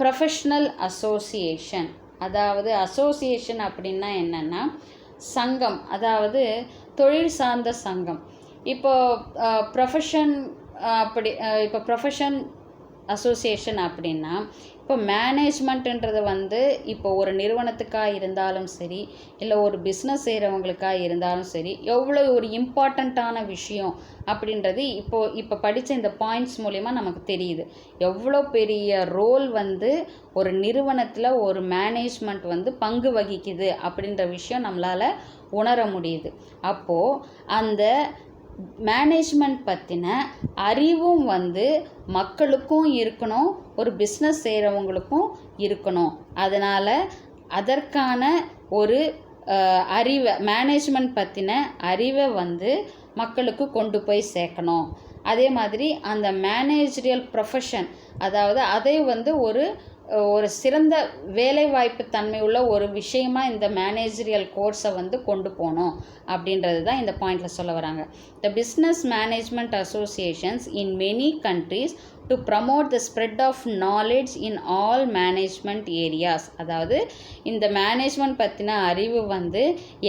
ப்ரொஃபஷ்னல் அசோசியேஷன். அதாவது அசோசியேஷன் அப்படின்னா என்னென்னா சங்கம், அதாவது தொழில் சார்ந்த சங்கம். இப்போ ப்ரொஃபஷன் அசோசியேஷன் அப்படின்னா, இப்போ மேனேஜ்மெண்ட்டுன்றது வந்து இப்போ ஒரு நிறுவனத்துக்காக இருந்தாலும் சரி, இல்லை ஒரு பிஸ்னஸ் செய்கிறவங்களுக்காக இருந்தாலும் சரி, எவ்வளோ ஒரு இம்பார்ட்டண்ட்டான விஷயம் அப்படின்றது இப்போ படித்த இந்த பாயிண்ட்ஸ் மூலிமா நமக்கு தெரியுது. எவ்வளோ பெரிய ரோல் வந்து ஒரு நிறுவனத்தில் ஒரு மேனேஜ்மெண்ட் வந்து பங்கு வகிக்குது அப்படின்ற விஷயம் நம்மளால் உணர முடியுது. அப்போது அந்த மேனேஜ்மெண்ட் பற்றின அறிவும் வந்து மக்களுக்கும் இருக்கணும், ஒரு பிஸ்னஸ் செய்கிறவங்களுக்கும் இருக்கணும். அதனால் அதற்கான ஒரு மேனேஜ்மெண்ட் பற்றின அறிவை வந்து மக்களுக்கு கொண்டு போய் சேர்க்கணும். அதே மாதிரி அந்த மேனேஜரியல் ப்ரொஃபஷன், அதாவது அதை வந்து ஒரு சிறந்த வேலைவாய்ப்பு தன்மை உள்ள ஒரு விஷயமா இந்த மேனேஜரியல் கோர்ஸை வந்து கொண்டு போகணும் அப்படின்றது தான் இந்த பாயிண்டில் சொல்ல வராங்க. The business management associations in many countries to promote the spread of knowledge in all management areas. அதாவது இந்த மேனேஜ்மெண்ட் பற்றின அறிவு வந்து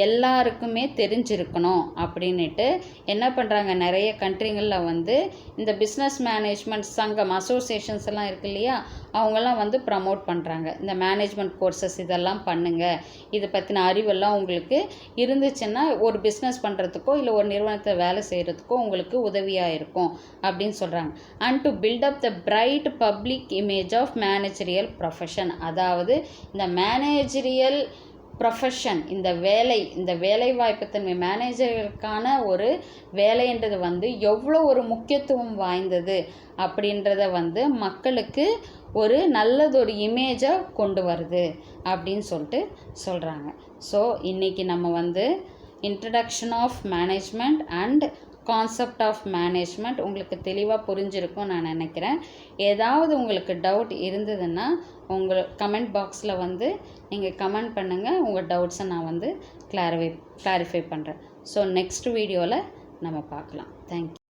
எல்லாருக்குமே தெரிஞ்சிருக்கணும் அப்படின்ட்டு என்ன பண்ணுறாங்க, நிறைய கண்ட்ரிகளில் வந்து இந்த பிஸ்னஸ் மேனேஜ்மெண்ட் சங்கம் அசோசியேஷன்ஸ் எல்லாம் இருக்கு இல்லையா, அவங்கெல்லாம் வந்து ப்ரமோட் பண்ணுறாங்க. இந்த மேனேஜ்மெண்ட் கோர்சஸ் இதெல்லாம் பண்ணுங்கள், இதை பற்றின அறிவெல்லாம் உங்களுக்கு இருந்துச்சுன்னா ஒரு பிஸ்னஸ் பண்ணுறதுக்கோ இல்லை ஒரு நிறுவனத்தை வேலை செய்கிறதுக்கோ உங்களுக்கு உதவியாக இருக்கும் அப்படின்னு சொல்கிறாங்க. And to build up the bright public image of managerial profession. அதாவது இந்த மேனேஜரியல் ப்ரொஃபஷன், இந்த வேலை வாய்ப்பு தன்மை மேனேஜர்களுக்கான ஒரு வேலைன்றது வந்து எவ்வளோ ஒரு முக்கியத்துவம் வாய்ந்தது அப்படின்றத வந்து மக்களுக்கு ஒரு நல்லதொரு இமேஜை கொண்டு வருது அப்படின்னு சொல்கிறாங்க. ஸோ இன்றைக்கி நம்ம வந்து introduction of management and concept of management உங்களுக்கு தெளிவாக புரிஞ்சிருக்கும் நான் நினைக்கிறேன். ஏதாவது உங்களுக்கு டவுட் இருந்ததுன்னா உங்கள் கமெண்ட் பாக்ஸில் வந்து நீங்கள் கமெண்ட் பண்ணுங்கள். உங்கள் டவுட்ஸை நான் வந்து கிளாரிஃபை பண்ணுறேன். ஸோ நெக்ஸ்ட் வீடியோவில் நம்ம பார்க்கலாம். தேங்க்யூ.